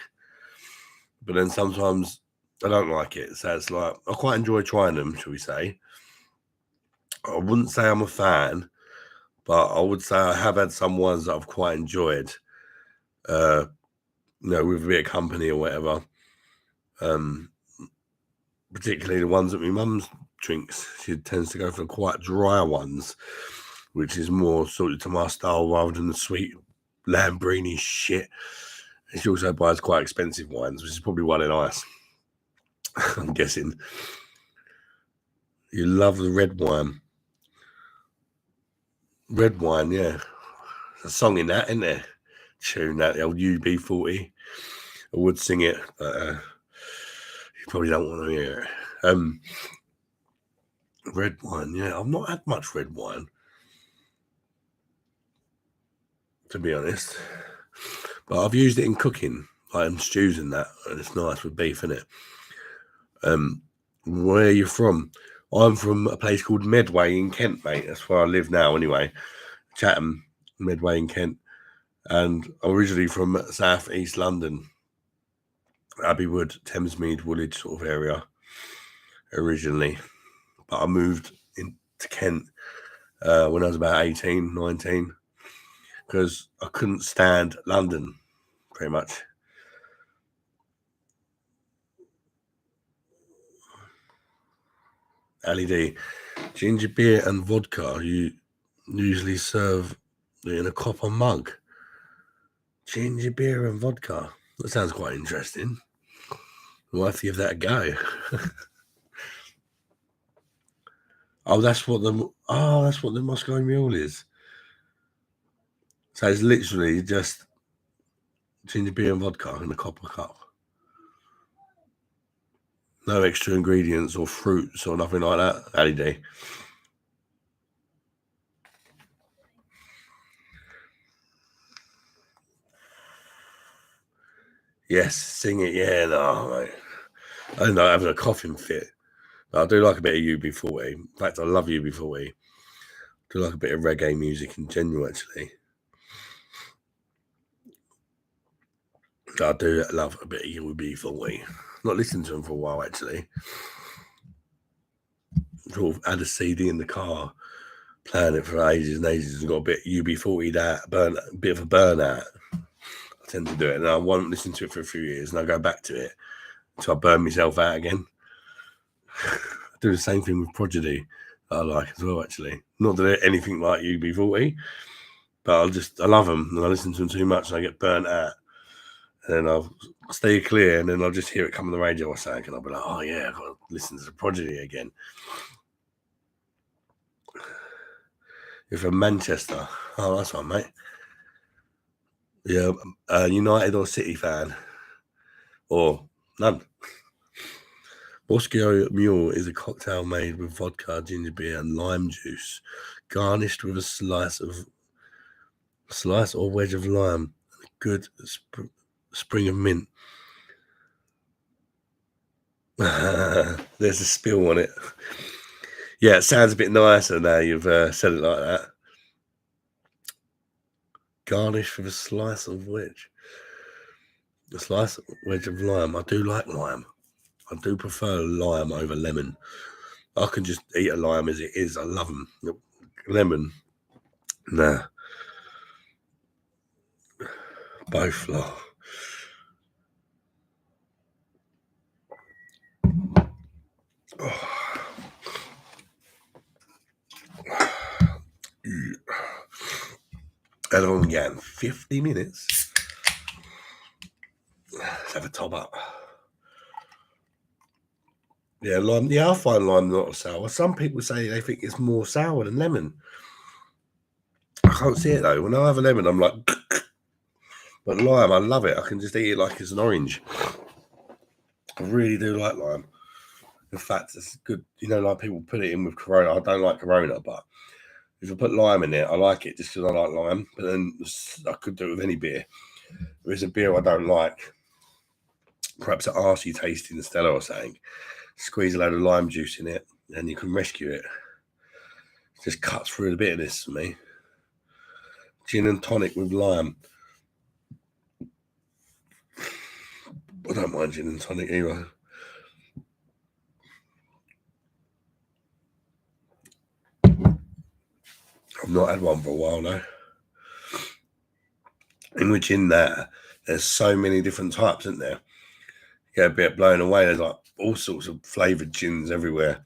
Speaker 1: But then sometimes I don't like it. So it's like, I quite enjoy trying them, shall we say. I wouldn't say I'm a fan, but I would say I have had some ones that I've quite enjoyed, with a bit of company or whatever. Particularly the ones that my mum drinks. She tends to go for quite dry ones, which is more suited to my style rather than the sweet Lambrini shit. And she also buys quite expensive wines, which is probably why they're nice. I'm guessing. You love the red wine. Red wine, yeah. There's a song in that, isn't there? Tune that, the old UB40. I would sing it, but you probably don't want to hear it. Red wine, yeah. I've not had much red wine, to be honest. But I've used it in cooking, like in stews and that, and it's nice with beef, isn't it? Where are you from? I'm from a place called Medway in Kent, mate. That's where I live now, anyway. Chatham, Medway in Kent. And I'm originally from South East London, Abbeywood, Thamesmead, Woolwich sort of area originally. But I moved into Kent when I was about 18, 19, because I couldn't stand London, pretty much. Ali D, ginger beer and vodka, you usually serve in a copper mug. Ginger beer and vodka. That sounds quite interesting. We'll have to give that a go. That's what the Moscow Mule is. So it's literally just ginger beer and vodka in a copper cup. No extra ingredients or fruits or nothing like that. Ali D. Yes, sing it. Yeah, no, mate. I don't know, having a coughing fit. I do like a bit of UB40. In fact, I love UB40. I do like a bit of reggae music in general, actually. I do love a bit of UB40. Not listened to them for a while, actually. Sort of had a CD in the car, playing it for ages and ages, and got a bit UB40 that a bit of a burnout. I tend to do it, and I won't listen to it for a few years, and I go back to it until I burn myself out again. I do the same thing with Prodigy that I like as well, actually. Not that they're anything like UB40, But I love them, and I listen to them too much, and I get burnt out. And then I'll stay clear, and then I'll just hear it come on the radio or something, and I'll be like, oh yeah, I've got to listen to the Prodigy again. You're from Manchester. Oh, that's right, mate. Yeah, United or City fan? Or none? Moscow Mule is a cocktail made with vodka, ginger beer, and lime juice, garnished with a slice or wedge of lime, and a good spring of mint. There's a spill on it. Yeah, it sounds a bit nicer now you've said it like that. Garnish with a slice of wedge. A slice of wedge of lime. I do like lime. I do prefer lime over lemon. I can just eat a lime as it is. I love them. Lemon, nah. Both love. Oh. How long again? 50 minutes. Let's have a top up. Yeah, lime. Yeah, I find lime not sour. Some people say they think it's more sour than lemon. I can't see it though. When I have a lemon, I'm like, but lime, I love it. I can just eat it like it's an orange. I really do like lime. In fact, it's good. You know, like people put it in with Corona. I don't like Corona, but if I put lime in it, I like it just because I like lime. But then I could do it with any beer. If it's a beer I don't like, perhaps an arsey tasting the Stella or something, squeeze a load of lime juice in it, and you can rescue it. It just cuts through the bitterness for me. Gin and tonic with lime. I don't mind gin and tonic either. I've not had one for a while now. In which in there, there's so many different types, isn't there? You get a bit blown away. There's like all sorts of flavoured gins everywhere.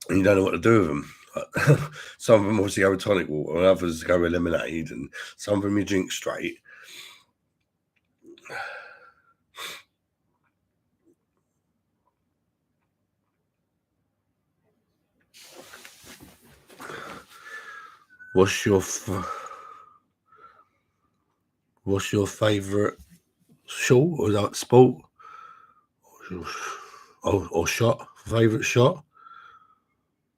Speaker 1: And you don't know what to do with them. Some of them obviously go with tonic water, and others go with lemonade, and some of them you drink straight. What's your favourite short or like sport? Or shot? Favourite shot?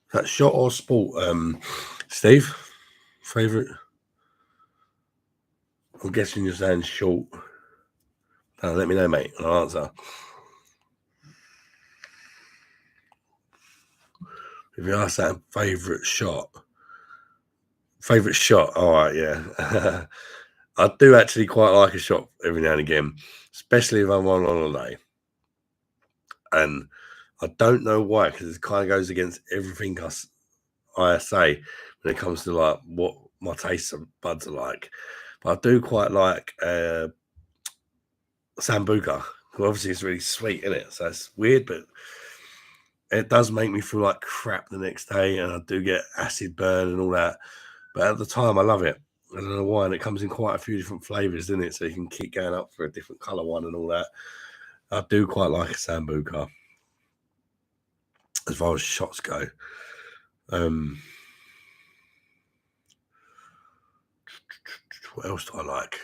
Speaker 1: Is that shot or sport? Steve, favourite? I'm guessing you're saying short. Let me know, mate. I'll answer. If you ask that favourite shot. All right, yeah. I do actually quite like a shot every now and again, especially if I'm on holiday. And I don't know why, because it kind of goes against everything I say when it comes to like what my taste buds are like. But I do quite like Sambuca. Obviously, it's really sweet, isn't it? So it's weird, but it does make me feel like crap the next day, and I do get acid burn and all that. But at the time, I love it. I don't know why, and it comes in quite a few different flavors, doesn't it? So you can keep going up for a different color one and all that. I do quite like a Sambuca as far as shots go. What else do I like?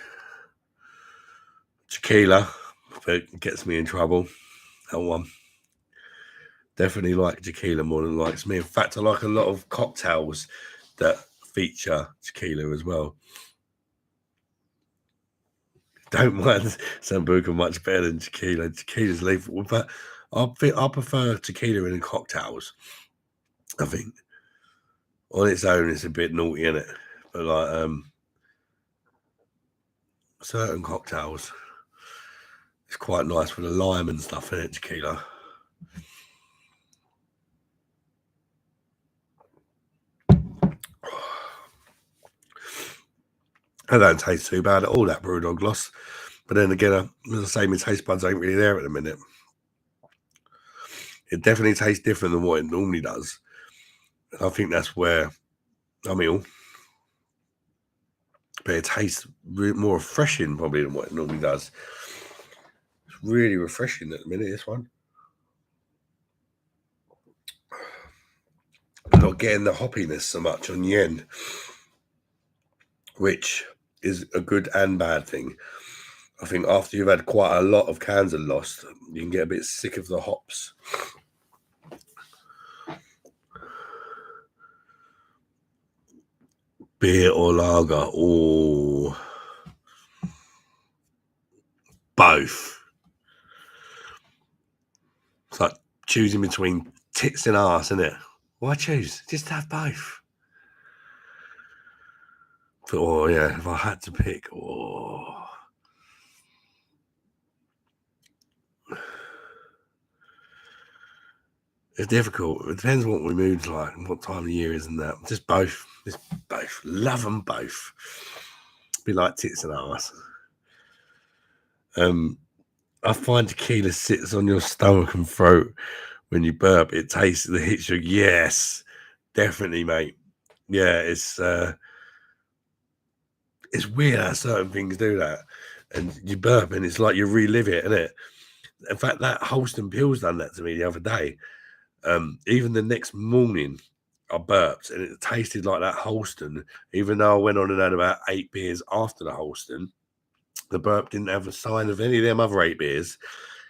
Speaker 1: Tequila, if it gets me in trouble. That one. Definitely like tequila more than likes me. In fact, I like a lot of cocktails that feature tequila as well. Don't mind Sambuca much better than tequila. Tequila's lethal, but I prefer tequila in cocktails. I think on its own it's a bit naughty, isn't it? But like certain cocktails, it's quite nice with the lime and stuff in it. Tequila. That don't taste too bad at all, that Brewdog Gloss. But then again, as I say, my taste buds ain't really there at the minute. It definitely tastes different than what it normally does. And I think that's where, I mean, but it tastes more refreshing probably than what it normally does. It's really refreshing at the minute, this one. I'm not getting the hoppiness so much on the end, which is a good and bad thing. I think after you've had quite a lot of cans of Lost, you can get a bit sick of the hops. Beer or lager? Oh, both. It's like choosing between tits and arse, isn't it? Why choose? Just have both. Oh, yeah, if I had to pick, it's difficult. It depends what my mood's like and what time of year is and that. Just both. Just both. Love them both. Be like tits and arse. I find tequila sits on your stomach and throat when you burp. It tastes, it hits you. Yes, definitely, mate. Yeah, it's weird how certain things do that. And you burp and it's like you relive it, isn't it? In fact, that Holston Pills done that to me the other day. Even the next morning, I burped and it tasted like that Holston, even though I went on and had about 8 beers after the Holston. The burp didn't have a sign of any of them other 8 beers.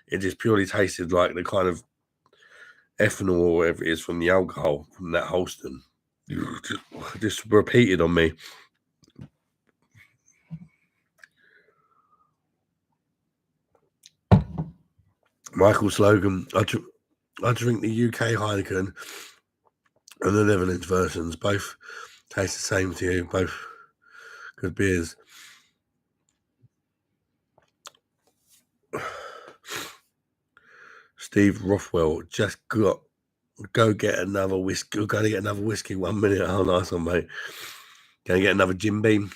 Speaker 1: It just purely tasted like the kind of ethanol or whatever it is from the alcohol from that Holston. Just repeated on me. Michael Slogan. I drink the UK Heineken and the Netherlands versions. Both taste the same to you. Both good beers. Steve Rothwell just go get another whiskey. We're going to get another whiskey 1 minute. Oh, nice one, mate. Going to get another Jim Beam.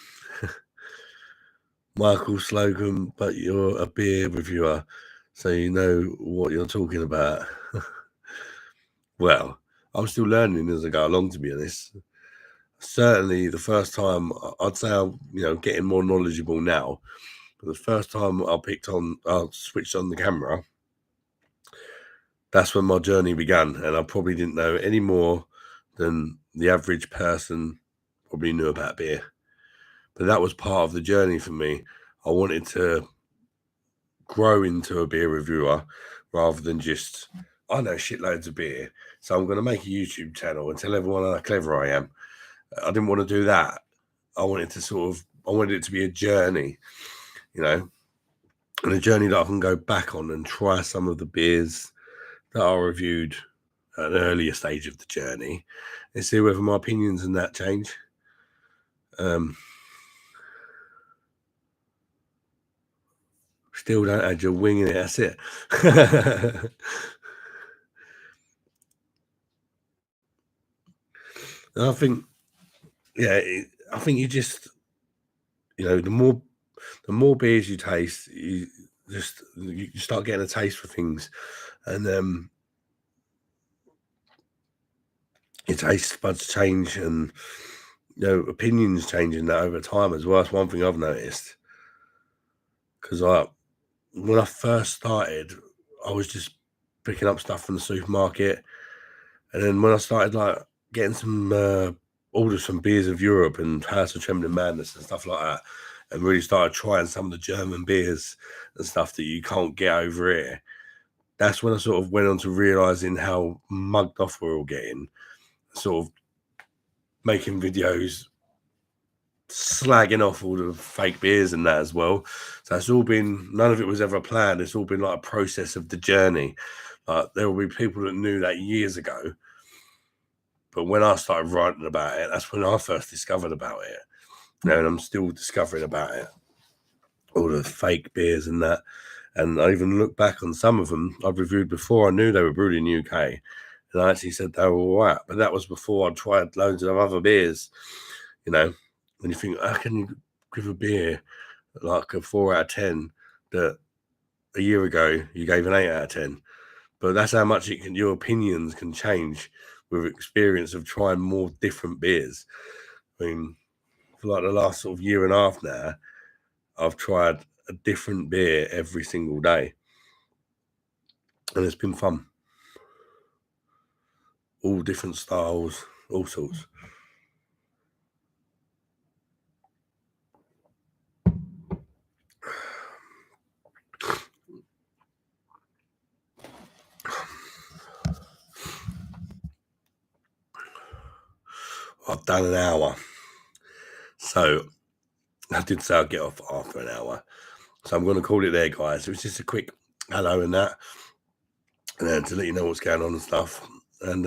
Speaker 1: Michael Slocum, but you're a beer reviewer, so you know what you're talking about. Well, I'm still learning as I go along, to be honest. Certainly, the first time, I'd say I'm, getting more knowledgeable now. But the first time I switched on the camera, that's when my journey began, and I probably didn't know any more than the average person probably knew about beer. But that was part of the journey for me. I wanted to grow into a beer reviewer rather than just, I know shitloads of beer, so I'm going to make a YouTube channel and tell everyone how clever I am. I didn't want to do that. I wanted it to be a journey, and a journey that I can go back on and try some of the beers that I reviewed at an earlier stage of the journey and see whether my opinions and that change. Still don't add your wing in it. That's it. And I think, I think you just, the more beers you taste, you start getting a taste for things, and your taste buds change, and opinions changing that over time as well. That's one thing I've noticed, because when I first started, I was just picking up stuff from the supermarket, and then when I started getting some orders from Beers of Europe and House of Trembling Madness and stuff like that, and really started trying some of the German beers and stuff that you can't get over here, that's when I sort of went on to realizing how mugged off we're all getting, sort of making videos slagging off all the fake beers and that as well. So it's all been, none of it was ever planned. It's all been like a process of the journey. There will be people that knew that years ago, but when I started writing about it, that's when I first discovered about it. And I'm still discovering about it, all the fake beers and that. And I even look back on some of them I've reviewed before I knew they were brewed in the UK. And I actually said they were all right. But that was before I tried loads of other beers, And you think, how can you give a beer like a 4 out of 10 that a year ago you gave an 8 out of 10? But that's how much your opinions can change with experience of trying more different beers. I mean, for like the last sort of year and a half now, I've tried a different beer every single day, and it's been fun. All different styles, all sorts. I've done an hour, so I did say I'd get off after an hour, so I'm going to call it there, guys. It was just a quick hello and that, and then to let you know what's going on and stuff, and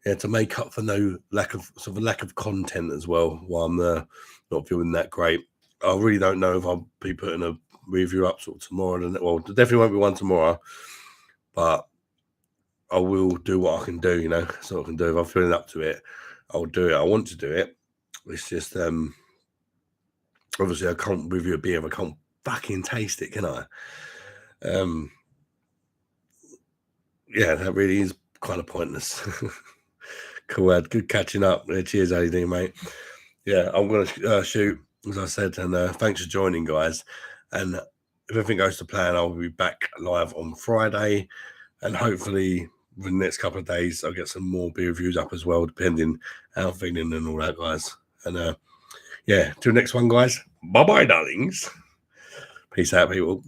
Speaker 1: yeah, to make up for no lack of content as well while I'm not feeling that great. I really don't know if I'll be putting a review up sort of tomorrow. Well, there definitely won't be one tomorrow, but I will do what I can do. That's what I can do. If I'm feeling up to it, I'll do it. I want to do it. It's just obviously I can't review a beer if I can't fucking taste it, can I? Yeah, that really is kind of pointless. Cool, Ed. Good catching up. Cheers, how you doing, mate? Yeah, I'm going to shoot, as I said, and thanks for joining, guys. And if everything goes to plan, I'll be back live on Friday, and hopefully within the next couple of days, I'll get some more beer reviews up as well, depending how I'm feeling and all that, guys. And yeah, till next one, guys. Bye-bye, darlings. Peace out, people.